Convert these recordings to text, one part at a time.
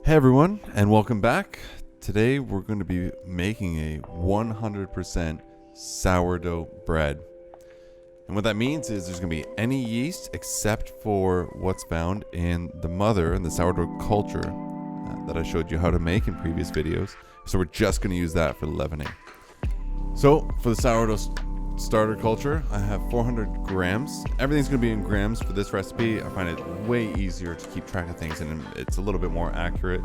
Hey everyone, and welcome back. Today we're going to be making a 100% sourdough bread. And what that means is there's going to be any yeast except for what's found in the mother and the sourdough culture that I showed you how to make in previous videos. So we're just going to use that for leavening. So for the sourdough starter culture, I have 400 grams. Everything's going to be in grams for this recipe. I find it way easier to keep track of things, and it's a little bit more accurate.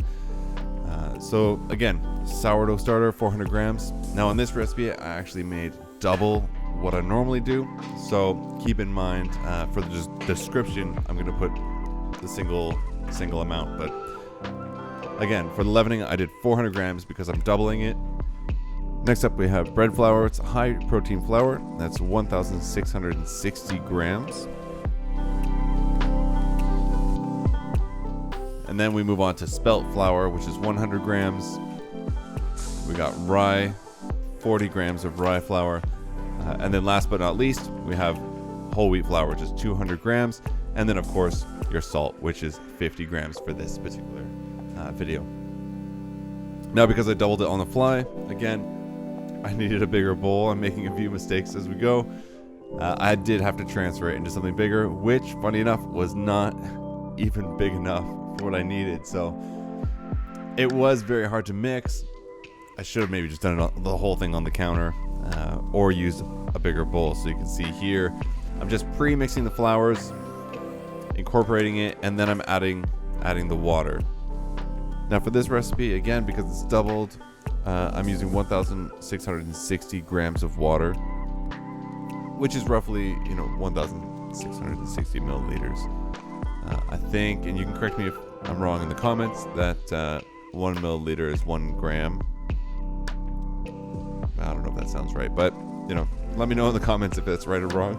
So again, sourdough starter, 400 grams. Now in this recipe, I actually made double what I normally do. So keep in mind for the description, I'm going to put the single amount. But again, for the leavening, I did 400 grams because I'm doubling it. Next up, we have bread flour. It's a high protein flour. That's 1,660 grams. And then we move on to spelt flour, which is 100 grams. We got rye, 40 grams of rye flour. And then last but not least, we have whole wheat flour, which is 200 grams. And then, of course, your salt, which is 50 grams for this particular video. Now, because I doubled it on the fly, again, I needed a bigger bowl. I'm making a few mistakes as we go. I did have to transfer it into something bigger, which, funny enough, was not even big enough for what I needed. So it was very hard to mix. I should have maybe just done the whole thing on the counter or used a bigger bowl. So you can see here, I'm just pre-mixing the flours, incorporating it, and then I'm adding the water. Now for this recipe, again, because it's doubled, I'm using 1,660 grams of water, which is roughly, 1,660 milliliters. I think, and you can correct me if I'm wrong in the comments, that 1 milliliter is 1 gram. I don't know if that sounds right, but, let me know in the comments if that's right or wrong.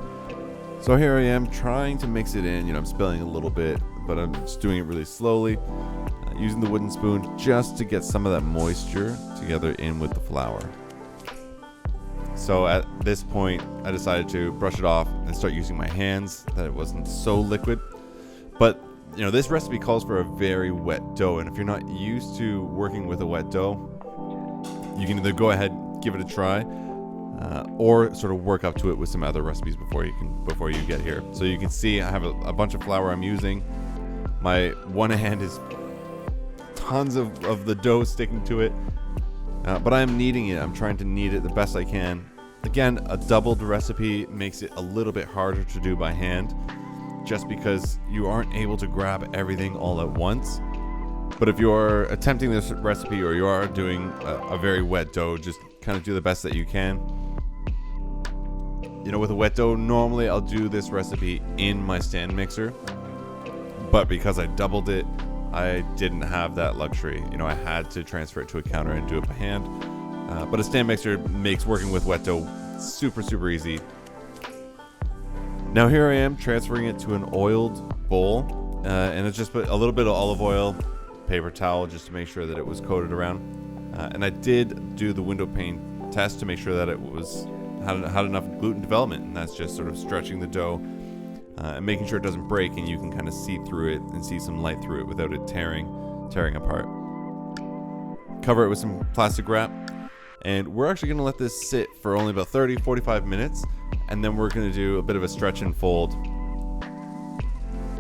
So here I am trying to mix it in. I'm spilling a little bit, but I'm just doing it really slowly. Using the wooden spoon just to get some of that moisture together in with the flour. So at this point, I decided to brush it off and start using my hands, that it wasn't so liquid. But, this recipe calls for a very wet dough, and if you're not used to working with a wet dough, you can either go ahead, give it a try, or sort of work up to it with some other recipes before you get here. So you can see I have a bunch of flour I'm using. My one hand is tons of the dough sticking to it, but I am kneading it. I'm trying to knead it the best I can. Again, a doubled recipe makes it a little bit harder to do by hand, just because you aren't able to grab everything all at once. But if you're attempting this recipe, or you are doing a very wet dough, just kind of do the best that you can. With a wet dough, normally I'll do this recipe in my stand mixer, but because I doubled it, I didn't have that luxury. I had to transfer it to a counter and do it by hand. But a stand mixer makes working with wet dough super, super easy. Now here I am transferring it to an oiled bowl, and it's just put a little bit of olive oil, paper towel, just to make sure that it was coated around. And I did do the window pane test to make sure that it had enough gluten development, and that's just sort of stretching the dough and making sure it doesn't break, and you can kind of see through it and see some light through it without it tearing apart. Cover it with some plastic wrap, and we're actually going to let this sit for only about 30-45 minutes, and then we're going to do a bit of a stretch and fold.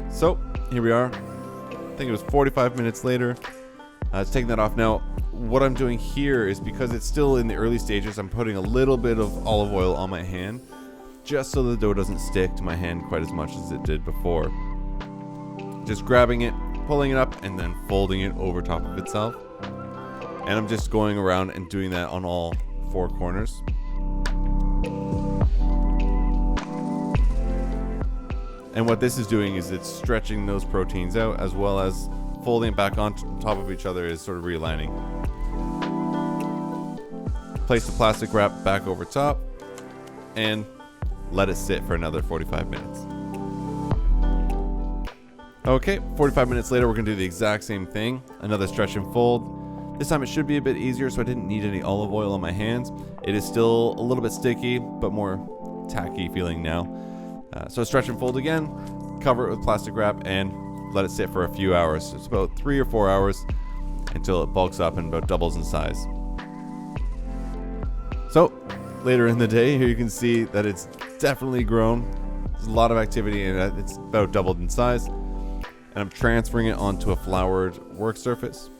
So here we are. I think it was 45 minutes later. It's taking that off now. What I'm doing here is, because it's still in the early stages, I'm putting a little bit of olive oil on my hand, just so the dough doesn't stick to my hand quite as much as it did before. Just grabbing it, pulling it up, and then folding it over top of itself. And I'm just going around and doing that on all 4 corners. And what this is doing is it's stretching those proteins out, as well as folding it back on top of each other is sort of realigning. Place the plastic wrap back over top and let it sit for another 45 minutes. Okay, 45 minutes later, we're going to do the exact same thing. Another stretch and fold. This time it should be a bit easier, so I didn't need any olive oil on my hands. It is still a little bit sticky, but more tacky feeling now. So stretch and fold again, cover it with plastic wrap, and let it sit for a few hours. It's about 3 or 4 hours. until it bulks up and about doubles in size. So later in the day, here you can see that it's definitely grown. There's a lot of activity and it's about doubled in size. And I'm transferring it onto a floured work surface.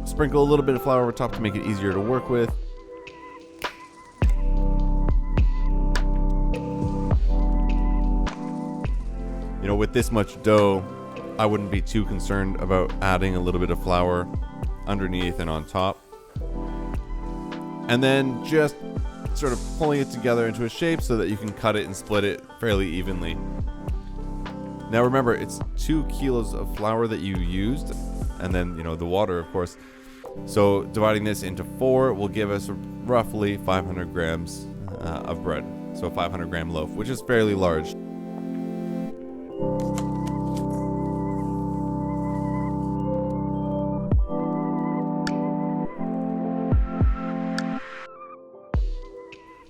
Sprinkle a little bit of flour over top to make it easier to work with. You know, with this much dough, I wouldn't be too concerned about adding a little bit of flour underneath and on top. And then just sort of pulling it together into a shape so that you can cut it and split it fairly evenly. Now remember, it's 2 kilos of flour that you used, and then, you know, the water, of course. So dividing this into 4 will give us roughly 500 grams of bread. So a 500 gram loaf, which is fairly large.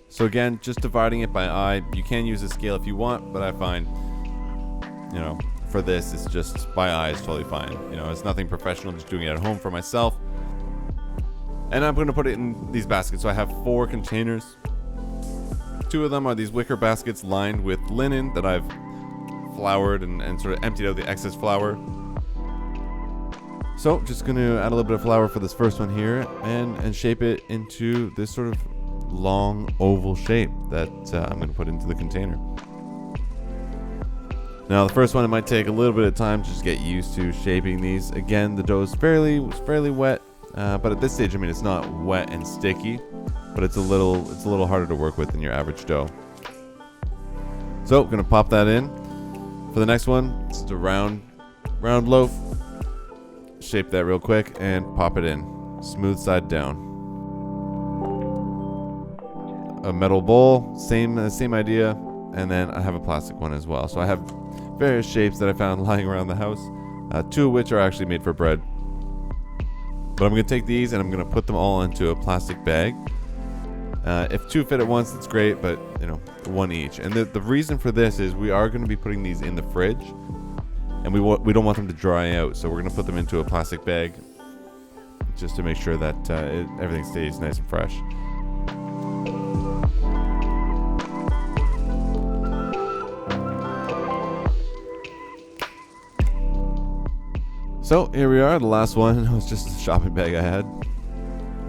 So again, just dividing it by eye. You can use a scale if you want, but I find, you know, for this, it's just by eye is totally fine. You know, it's nothing professional, just doing it at home for myself. And I'm going to put it in these baskets. So I have 4 containers. 2 of them are these wicker baskets lined with linen that I've floured and sort of emptied out the excess flour. So just going to add a little bit of flour for this first one here and shape it into this sort of long oval shape that I'm going to put into the container. Now the first one, it might take a little bit of time to just get used to shaping these. Again, the dough is fairly wet, but at this stage, I mean, it's not wet and sticky, but it's a little harder to work with than your average dough. So I'm going to pop that in. For the next one, it's a round loaf. Shape that real quick and pop it in, smooth side down. A metal bowl, same idea, and then I have a plastic one as well. So I have various shapes that I found lying around the house, 2 of which are actually made for bread. But I'm going to take these and I'm going to put them all into a plastic bag. If 2 fit at once, that's great, but you know, 1 each. And the reason for this is we are going to be putting these in the fridge, and we don't want them to dry out, so we're going to put them into a plastic bag just to make sure that everything stays nice and fresh. So here we are, the last one. It was just a shopping bag I had.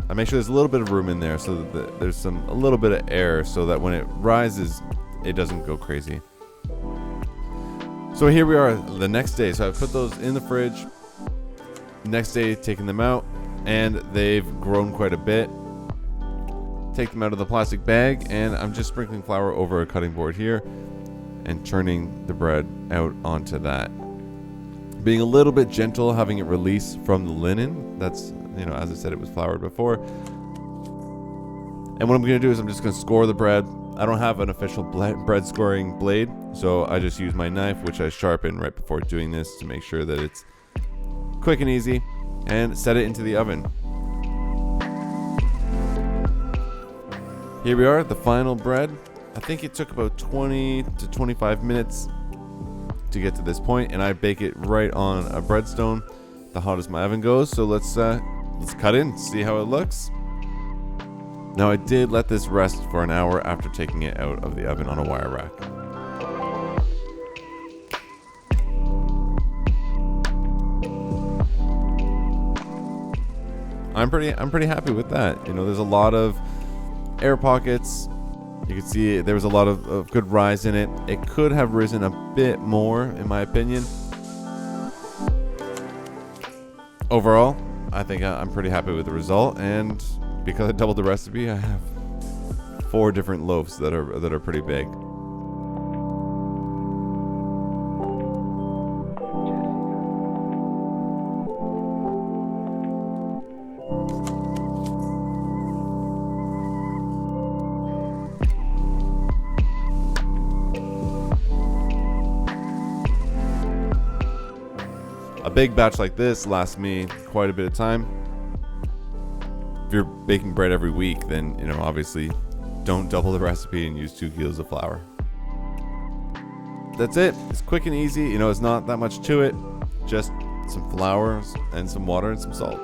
I make sure there's a little bit of room in there so that there's a little bit of air so that when it rises, it doesn't go crazy. So here we are the next day. So I've put those in the fridge. Next day, taking them out, and they've grown quite a bit. Take them out of the plastic bag, and I'm just sprinkling flour over a cutting board here and turning the bread out onto that. Being a little bit gentle, having it release from the linen. That's, you know, as I said, it was floured before. And what I'm going to do is I'm just going to score the bread. I don't have an official bread scoring blade, so I just use my knife, which I sharpen right before doing this to make sure that it's quick and easy, and set it into the oven. Here we are, the final bread. I think it took about 20 to 25 minutes to get to this point, and I bake it right on a breadstone, the hottest my oven goes. So let's cut in, see how it looks. Now I did let this rest for an hour after taking it out of the oven on a wire rack. I'm pretty happy with that. You know, there's a lot of air pockets. You can see there was a lot of good rise in it. It could have risen a bit more, in my opinion. Overall, I think I'm pretty happy with the result, and because I doubled the recipe, I have 4 different loaves that are pretty big. A big batch like this lasts me quite a bit of time. If you're baking bread every week, then, you know, obviously don't double the recipe and use 2 kilos of flour. that's it. It's quick and easy. You know, it's not that much to it. Just some flour and some water and some salt.